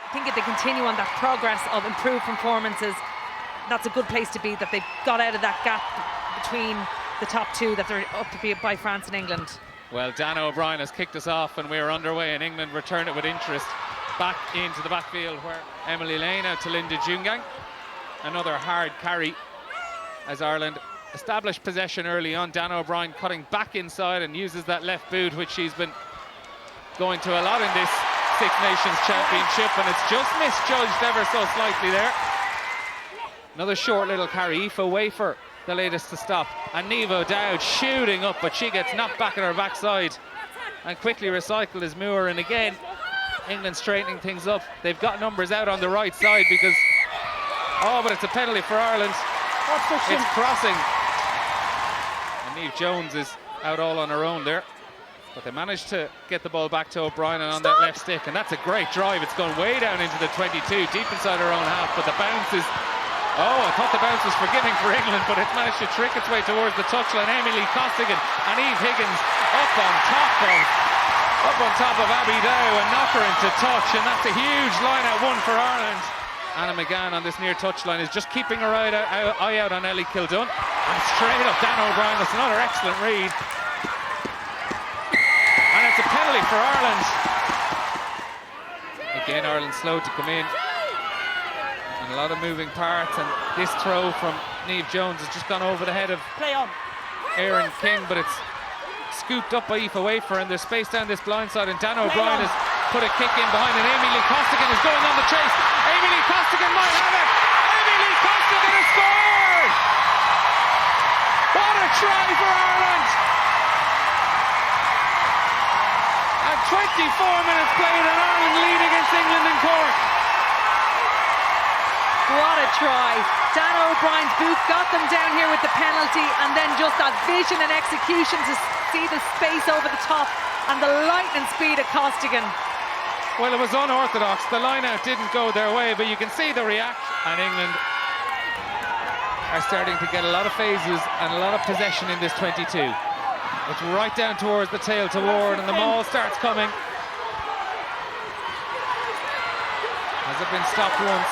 think if they continue on that progress of improved performances, that's a good place to be, that they've got out of that gap between the top two, that they're up to be by France and England. Well, Dan O'Brien has kicked us off and we're underway, and England return it with interest back into the backfield, where Emily Lane out to Linda Jungang. Another hard carry as Ireland established possession early on. Dan O'Brien cutting back inside and uses that left boot, which she's been going to a lot in this Six Nations Championship, and it's just misjudged ever so slightly there. Another short little carry. Aoife Wafer, the latest to stop, and Niamh O'Dowd shooting up, but she gets knocked back at her backside and quickly recycled as Moore. And again, England straightening things up. They've got numbers out on the right side because, oh, but it's a penalty for Ireland. It's crossing, and Niamh Jones is out all on her own there, but they managed to get the ball back to O'Brien and on that left stick, and that's a great drive. It's gone way down into the 22, deep inside her own half, but the bounce is, oh, I thought the bounce was forgiving for England, but it's managed to trick its way towards the touchline. Emily Costigan and Eve Higgins up on top of Abby Dow and knock her into touch, and that's a huge line out one for Ireland. Anna McGann on this near touchline is just keeping her eye out on Ellie Kildun, and straight up Dan O'Brien. That's another excellent read, and it's a penalty for Ireland. Again, Ireland slow to come in, and a lot of moving parts, and this throw from Niamh Jones has just gone over the head of Erin King, but it's scooped up by Aoife Wafer, and there's space down this blind side, and Dan O'Brien has put a kick in behind, and Amy Lee Costigan is going on the chase. Amy Lee Costigan might have it. Amy Lee Costigan has scored! What a try for Ireland! And 24 minutes played, and Ireland lead against England in Cork. What a try. Dan O'Brien's boot got them down here with the penalty, and then just that vision and execution to see the space over the top and the lightning speed of Costigan. Well, it was unorthodox. The line-out didn't go their way, but you can see the reaction. And England are starting to get a lot of phases and a lot of possession in this 22. It's right down towards the tail to Ward, and the maul starts coming. Has it been stopped once?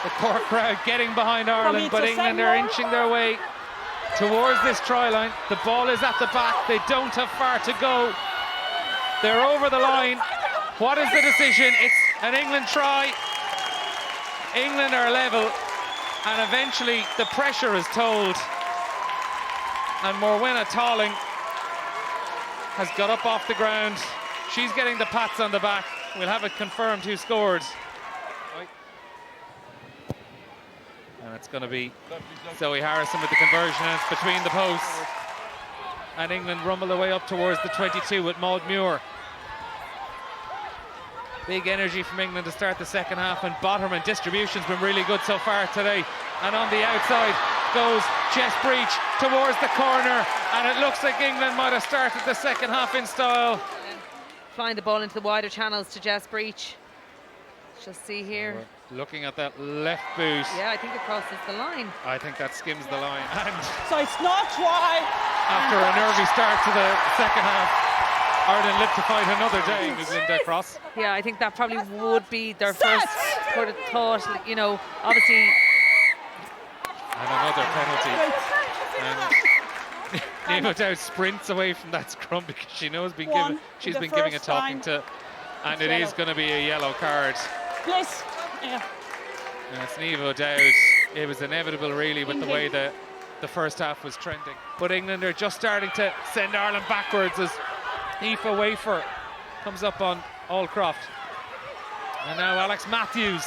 The Cork crowd getting behind Ireland, but England are inching their way towards this try line. The ball is at the back. They don't have far to go. They're over the line. What is the decision? It's an England try. England are level, and eventually the pressure is told. And Morwenna Talling has got up off the ground. She's getting the pats on the back. We'll have it confirmed who scored. And it's going to be Zoe Harrison with the conversion, and it's between the posts. And England rumble their way up towards the 22 with Maud Muir. Big energy from England to start the second half, and Botterman distribution's been really good so far today. And on the outside goes Jess Breach towards the corner, and it looks like England might have started the second half in style. Flying the ball into the wider channels to Jess Breach. Just see here. We're looking at that left boot. Yeah, I think it crosses the line. I think that skims the line. And so it's not try. After a nervy start to the second half, Ireland live to fight another day with Linda Cross. Yeah, I think that probably would be their first sort of thought, you know, obviously. And another penalty. And Niamh O'Dowd sprints away from that scrum because she knows she's been giving a talking to, and it is going to be a yellow card. Yes. Yeah. And it's Niamh O'Dowd. It was inevitable, really, with the way the first half was trending. But England are just starting to send Ireland backwards as Aoife Wafer comes up on Allcroft. And now Alex Matthews.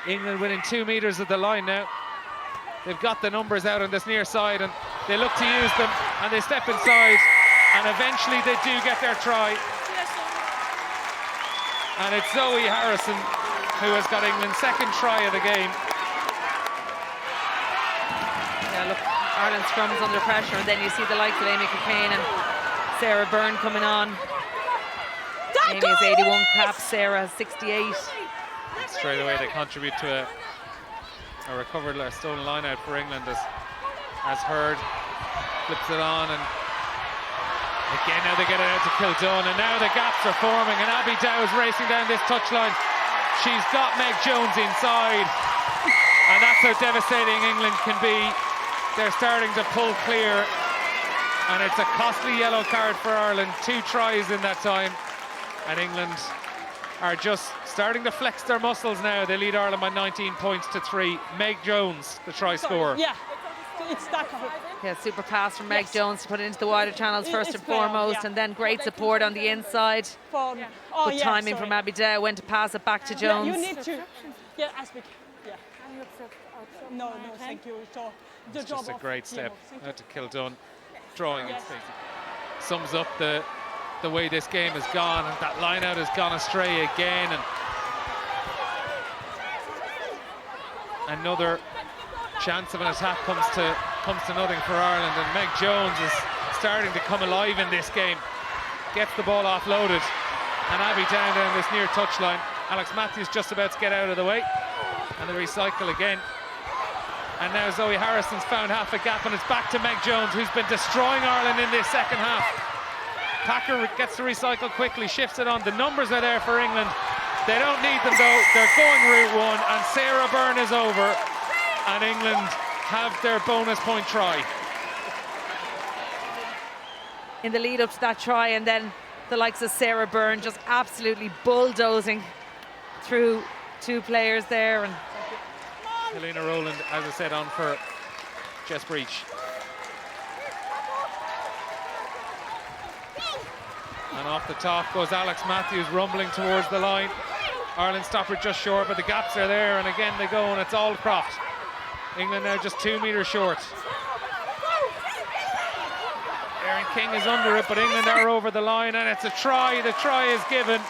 England winning 2 meters of the line now. They've got the numbers out on this near side, and they look to use them, and they step inside, and eventually they do get their try. And it's Zoe Harrison who has got England's second try of the game. Yeah, look, Ireland scrums under pressure, and then you see the likes of Amy Cockane and Sarah Byrne coming on. Amy has 81 caps, Sarah has 68. And straight away they contribute to a recovered or stolen line out for England as Hurd flips it on, and Again, now they get it out to Kildun, and now the gaps are forming, and Abby Dow is racing down this touchline. She's got Meg Jones inside, and that's how devastating England can be. They're starting to pull clear, and it's a costly yellow card for Ireland. 2 tries in that time, and England are just starting to flex their muscles now. They lead Ireland by 19 points to 3. Meg Jones, the try scorer. Yeah, it's that. Yeah, super pass from Meg Jones to put it into the wider channels first and foremost, yeah. and then great support on the inside. Oh, Good timing from Abby Dow, when to pass it back to Jones. Yeah, you need to. Yeah, I speak. Yeah. No, thank you. So, It's just a great step out to Kildun, drawing it. Yes. Sums up the way this game has gone, and that line out has gone astray again, and another chance of an attack comes to nothing for Ireland, and Meg Jones is starting to come alive in this game. Gets the ball offloaded, and Abby down this near touchline. Alex Matthews just about to get out of the way, and they recycle again. And now Zoe Harrison's found half a gap, and it's back to Meg Jones, who's been destroying Ireland in this second half. Packer gets to recycle quickly, shifts it on. The numbers are there for England. They don't need them though. They're going route 1, and Sarah Byrne is over, and England have their bonus point try. In the lead up to that try, and then the likes of Sarah Byrne just absolutely bulldozing through 2 players there. And Helena Rowland, as I said, on for Jess Breach. And off the top goes Alex Matthews, rumbling towards the line. Ireland stopper just short, but the gaps are there, and again they go, and it's Aldcroft. England now just 2 metres short. Erin King is under it, but England are over the line, and it's a try. The try is given,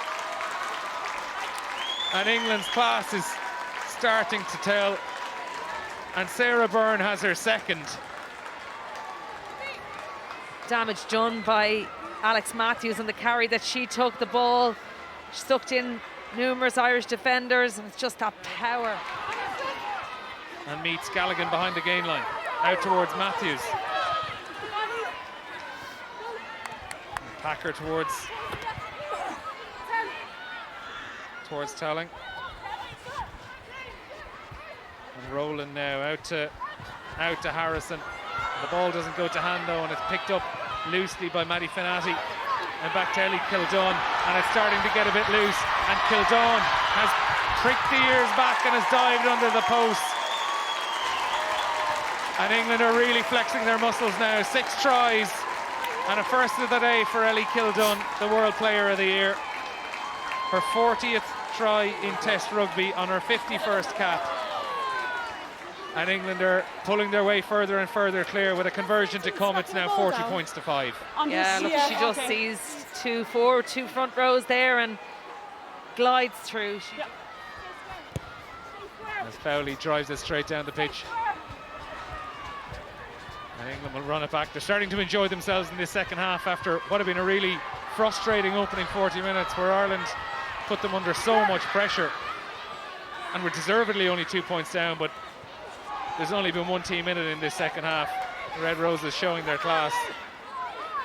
and England's class is starting to tell, and Sarah Byrne has her second. damage done by Alex Matthews on the carry that she took. The ball sucked in numerous Irish defenders, and it's just that power. And meets Gallagher behind the gain line, out towards Matthews. Packer towards Telling. And Rowland now out to Harrison. The ball doesn't go to hand though, and it's picked up loosely by Maddie Finati. And back to Ellie Kildun, and it's starting to get a bit loose. And Kildun has pricked the ears back and has dived under the post. And England are really flexing their muscles now. 6 tries and a first of the day for Ellie Kildun, the World Player of the Year. Her 40th try in Test rugby on her 51st cap. And England are pulling their way further and further clear with a conversion to come. It's now 40 points to 5. Yeah, look, she just sees 2 forward, 2 front rows there and glides through. As Fowley drives it straight down the pitch. And England will run it back. They're starting to enjoy themselves in this second half after what had been a really frustrating opening 40 minutes where Ireland put them under so much pressure. And were deservedly only 2 points down, but there's only been 1 team in it in this second half. The Red Roses showing their class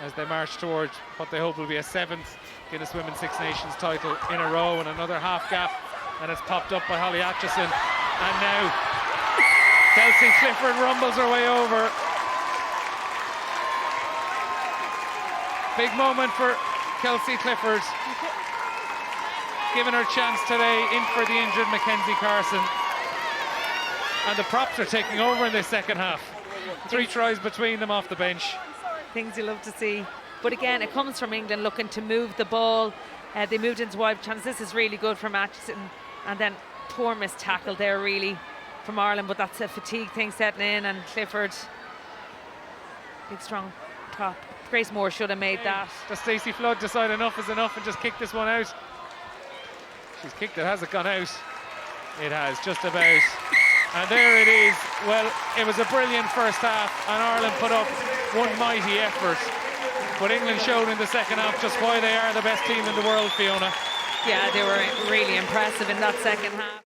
as they march towards what they hope will be a 7th Guinness Women's Six Nations title in a row, and another half gap, and it's popped up by Holly Atchison. And now Kelsey Clifford rumbles her way over. Big moment for Kelsey Clifford, given her chance today in for the injured Mackenzie Carson. And the props are taking over in this second half. 3 tries between them off the bench. Things you love to see. But again, it comes from England looking to move the ball. They moved into wide chance. This is really good from Atchison. And then poor missed tackle there really from Ireland, but that's a fatigue thing setting in, and Clifford, big strong prop. Grace Moore should have made that. Does Stacey Flood decide enough is enough and just kick this one out? She's kicked it, has it gone out? It has, just about. And there it is. Well, it was a brilliant first half, and Ireland put up one mighty effort. But England showed in the second half just why they are the best team in the world, Fiona. Yeah, they were really impressive in that second half.